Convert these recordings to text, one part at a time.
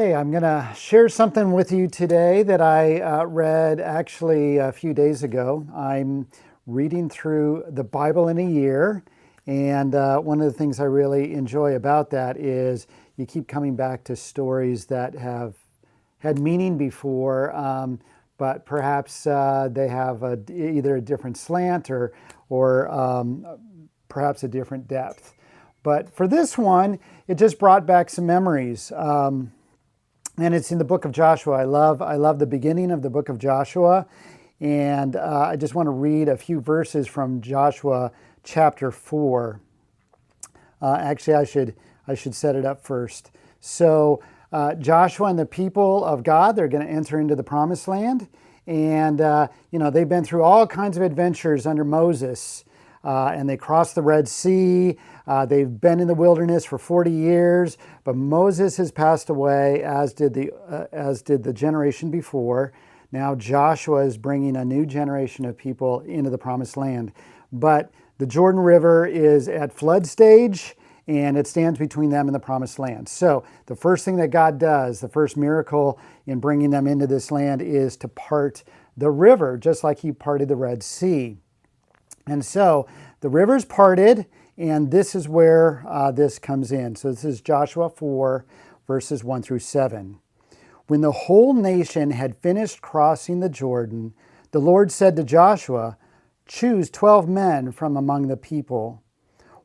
Hey, I'm going to share something with you today that I read actually a few days ago. I'm reading through the Bible in a year, and one of the things I really enjoy about that is you keep coming back to stories that have had meaning before, but perhaps they have either a different slant or perhaps a different depth. But for this one, it just brought back some memories. And it's in the book of Joshua. I love the beginning of the book of Joshua. And I just want to read a few verses from Joshua chapter 4. Actually, I should set it up first. So Joshua and the people of God, they're going to enter into the promised land. And, they've been through all kinds of adventures under Moses. And they crossed the Red Sea. They've been in the wilderness for 40 years, but Moses has passed away, as did the generation before. Now Joshua is bringing a new generation of people into the promised land. But the Jordan River is at flood stage, and it stands between them and the promised land. So the first thing that God does, the first miracle in bringing them into this land, is to part the river, just like he parted the Red Sea. And so the river's parted, and this is where this comes in. So this is Joshua 4, verses 1 through 7. When the whole nation had finished crossing the Jordan, the Lord said to Joshua, "Choose 12 men from among the people,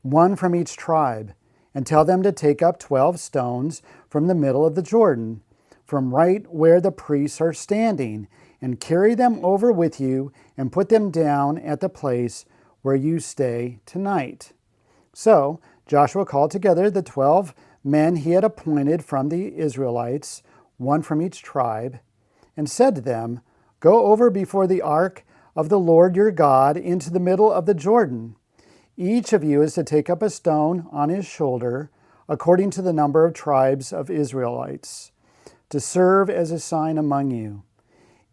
one from each tribe, and tell them to take up 12 stones from the middle of the Jordan, from right where the priests are standing, and carry them over with you and put them down at the place where you stay tonight." So Joshua called together the 12 men he had appointed from the Israelites, one from each tribe, and said to them, "Go over before the ark of the Lord your God into the middle of the Jordan. Each of you is to take up a stone on his shoulder, according to the number of tribes of Israelites, to serve as a sign among you.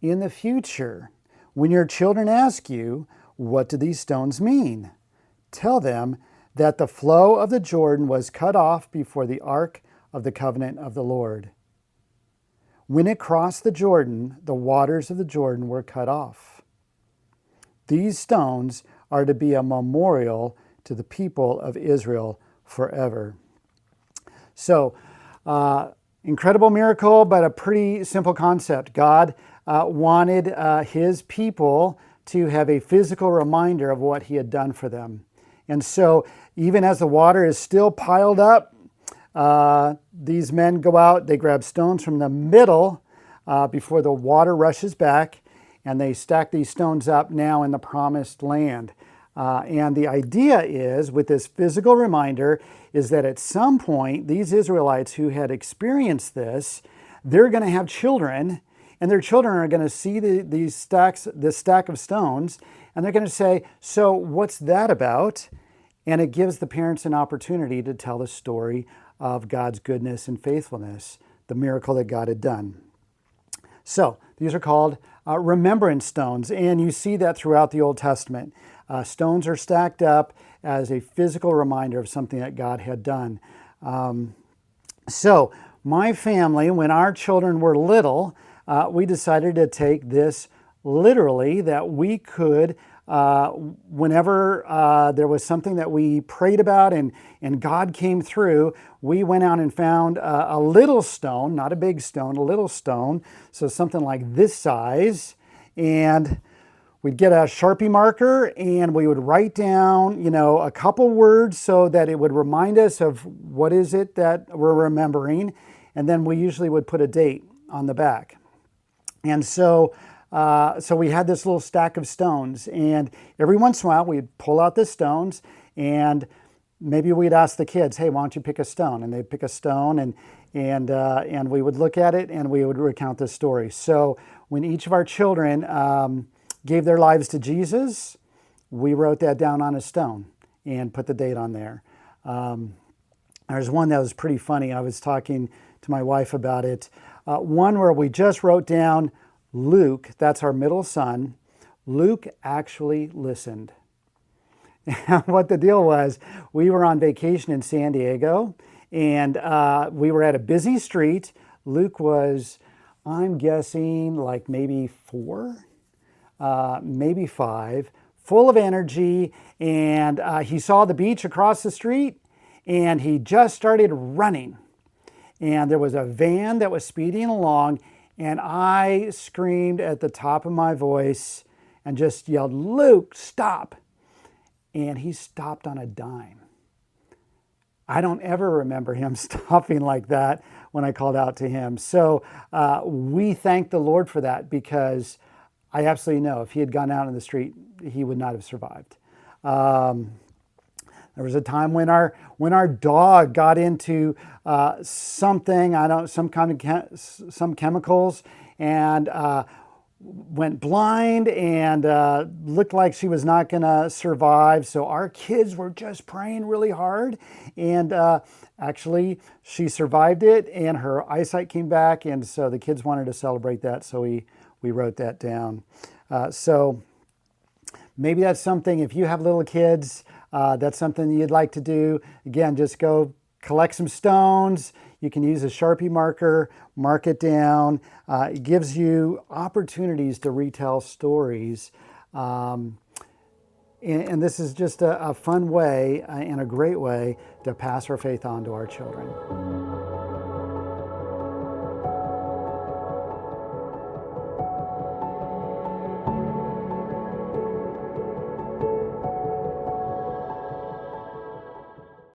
In the future, when your children ask you, 'What do these stones mean?' tell them that the flow of the Jordan was cut off before the ark of the covenant of the Lord. When it crossed the Jordan, the waters of the Jordan were cut off. These stones are to be a memorial to the people of Israel forever." So, incredible miracle, but a pretty simple concept. God wanted his people to have a physical reminder of what he had done for them. And so even as the water is still piled up, these men go out, they grab stones from the middle before the water rushes back, and they stack these stones up now in the promised land. And the idea is, with this physical reminder, is that at some point, these Israelites who had experienced this, they're going to have children, and their children are going to see this stack of stones, and they're going to say, "So what's that about?" And it gives the parents an opportunity to tell the story of God's goodness and faithfulness, the miracle that God had done. So these are called remembrance stones, and you see that throughout the Old Testament. Stones are stacked up as a physical reminder of something that God had done. So my family, when our children were little, we decided to take this literally, that we could, whenever there was something that we prayed about and God came through, we went out and found a little stone, not a big stone, a little stone, so something like this size, and we'd get a Sharpie marker and we would write down, a couple words so that it would remind us of what is it that we're remembering, and then we usually would put a date on the back. And so we had this little stack of stones, and every once in a while we'd pull out the stones, and maybe we'd ask the kids, "Hey, why don't you pick a stone?" And they'd pick a stone, and we would look at it and we would recount the story. So when each of our children gave their lives to Jesus, we wrote that down on a stone and put the date on there. There's one that was pretty funny. I was talking to my wife about it. One where we just wrote down Luke, that's our middle son. Luke actually listened. And what the deal was, we were on vacation in San Diego, and we were at a busy street. Luke was, I'm guessing, like maybe 4, maybe 5, full of energy, and he saw the beach across the street, and he just started running. And there was a van that was speeding along, and I screamed at the top of my voice and just yelled, "Luke, stop!" And he stopped on a dime. I don't ever remember him stopping like that when I called out to him. So we thank the Lord for that, because I absolutely know if he had gone out in the street, he would not have survived. There was a time when our dog got into something, I don't, some kind of some chemicals, and went blind, and looked like she was not going to survive. So our kids were just praying really hard, and actually she survived it, and her eyesight came back, and so the kids wanted to celebrate that, so we wrote that down. So maybe that's something, if you have little kids, that's something you'd like to do. Again, just go collect some stones. You can use a Sharpie marker, mark it down. It gives you opportunities to retell stories. And this is just a fun way and a great way to pass our faith on to our children.